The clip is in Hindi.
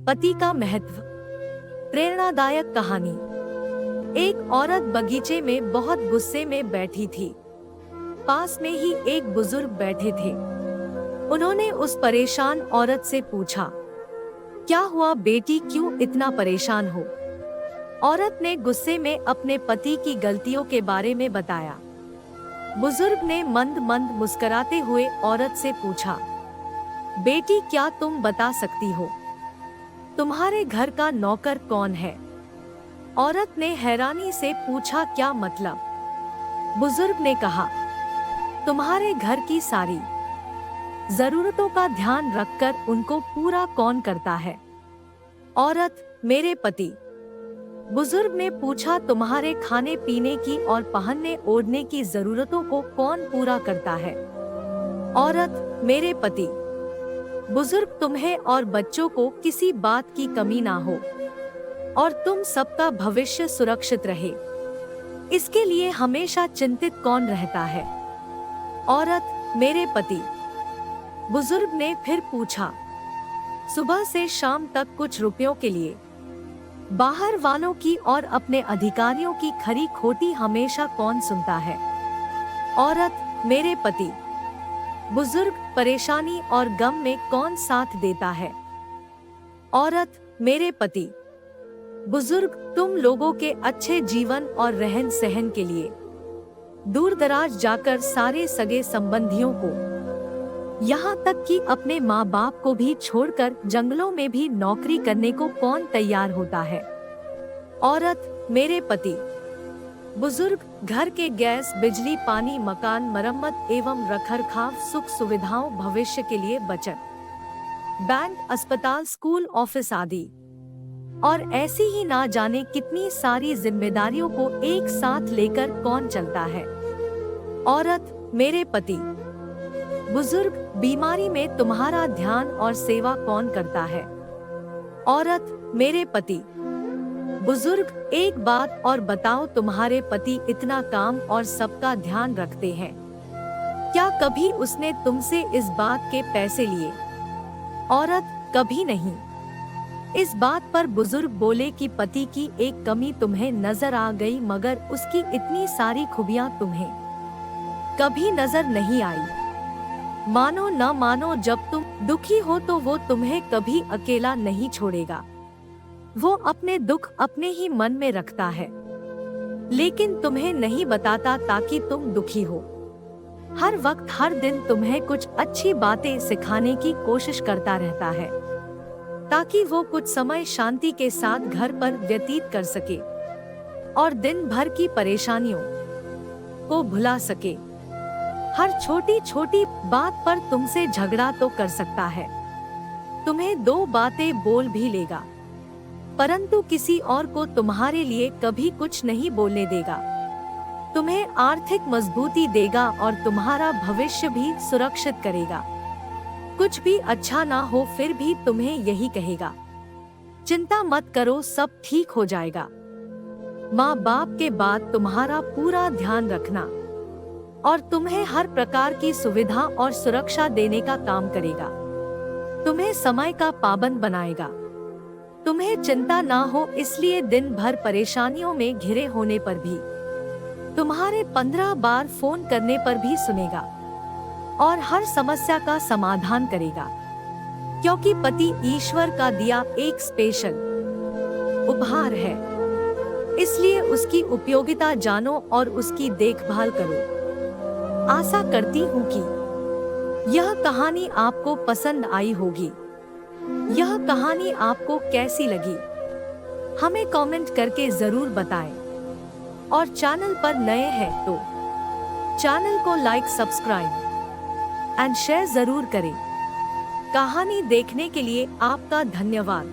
पति का महत्व। प्रेरणादायक कहानी। एक औरत बगीचे में बहुत गुस्से में बैठी थी। पास में ही एक बुजुर्ग बैठे थे। उन्होंने उस परेशान औरत से पूछा, क्या हुआ बेटी, क्यों इतना परेशान हो? औरत ने गुस्से में अपने पति की गलतियों के बारे में बताया। बुजुर्ग ने मंद मंद मुस्कुराते हुए औरत से पूछा, बेटी क्या तुम बता सकती हो, तुम्हारे घर का नौकर कौन है? औरत ने हैरानी से पूछा, क्या मतलब? बुजुर्ग ने कहा, तुम्हारे घर की सारी जरूरतों का ध्यान रखकर उनको पूरा कौन करता है? औरत, मेरे पति। बुजुर्ग ने पूछा, तुम्हारे खाने पीने की और पहनने ओढ़ने की जरूरतों को कौन पूरा करता है? औरत, मेरे पति। बुजुर्ग, तुम्हें और बच्चों को किसी बात की कमी ना हो और तुम सबका भविष्य सुरक्षित रहे, इसके लिए हमेशा चिंतित कौन रहता है? औरत, मेरे पति। बुजुर्ग ने फिर पूछा, सुबह से शाम तक कुछ रुपयों के लिए बाहर वालों की और अपने अधिकारियों की खरी खोटी हमेशा कौन सुनता है? औरत, मेरे पति। बुजुर्ग, परेशानी और गम में कौन साथ देता है? औरत, मेरे पति। बुजुर्ग, तुम लोगों के अच्छे जीवन और रहन सहन के लिए दूर दराज जाकर सारे सगे संबंधियों को, यहाँ तक कि अपने माँ बाप को भी छोड़कर जंगलों में भी नौकरी करने को कौन तैयार होता है? औरत, मेरे पति। बुजुर्ग, घर के गैस, बिजली, पानी, मकान, मरम्मत एवं रखरखाव, सुख सुविधाओं, भविष्य के लिए बचत, बैंक, अस्पताल, स्कूल, ऑफिस आदि और ऐसी ही ना जाने कितनी सारी जिम्मेदारियों को एक साथ लेकर कौन चलता है? औरत, मेरे पति। बुजुर्ग, बीमारी में तुम्हारा ध्यान और सेवा कौन करता है? औरत, मेरे पति। बुजुर्ग, एक बात और बताओ, तुम्हारे पति इतना काम और सबका ध्यान रखते हैं, क्या कभी उसने तुमसे इस बात के पैसे लिए? औरत, कभी नहीं। इस बात पर बुजुर्ग बोले कि पति की एक कमी तुम्हें नजर आ गई, मगर उसकी इतनी सारी खूबियां तुम्हें कभी नजर नहीं आई। मानो न मानो, जब तुम दुखी हो तो वो तुम्हें कभी अकेला नहीं छोड़ेगा। वो अपने दुख अपने ही मन में रखता है, लेकिन तुम्हें नहीं बताता ताकि तुम दुखी हो। हर वक्त हर दिन तुम्हें कुछ अच्छी बातें सिखाने की कोशिश करता रहता है, ताकि वो कुछ समय शांति के साथ घर पर व्यतीत कर सके और दिन भर की परेशानियों को भुला सके। हर छोटी छोटी बात पर तुमसे झगड़ा तो कर सकता है, तुम्हें दो बातें बोल भी लेगा, परंतु किसी और को तुम्हारे लिए कभी कुछ नहीं बोलने देगा। तुम्हें आर्थिक मजबूती देगा और तुम्हारा भविष्य भी सुरक्षित करेगा। कुछ भी अच्छा ना हो फिर भी तुम्हें यही कहेगा, चिंता मत करो, सब ठीक हो जाएगा। माँ बाप के बाद तुम्हारा पूरा ध्यान रखना और तुम्हें हर प्रकार की सुविधा और सुरक्षा देने का काम करेगा। तुम्हें समय का पाबंद बनाएगा। तुम्हें चिंता ना हो, इसलिए दिन भर परेशानियों में घिरे होने पर भी तुम्हारे 15 बार फोन करने पर भी सुनेगा और हर समस्या का समाधान करेगा, क्योंकि पति ईश्वर का दिया एक स्पेशल उपहार है। इसलिए उसकी उपयोगिता जानो और उसकी देखभाल करो। आशा करती हूँ कि यह कहानी आपको पसंद आई होगी। यह कहानी आपको कैसी लगी, हमें कमेंट करके जरूर बताएं और चैनल पर नए हैं तो चैनल को लाइक, सब्सक्राइब एंड शेयर जरूर करें। कहानी देखने के लिए आपका धन्यवाद।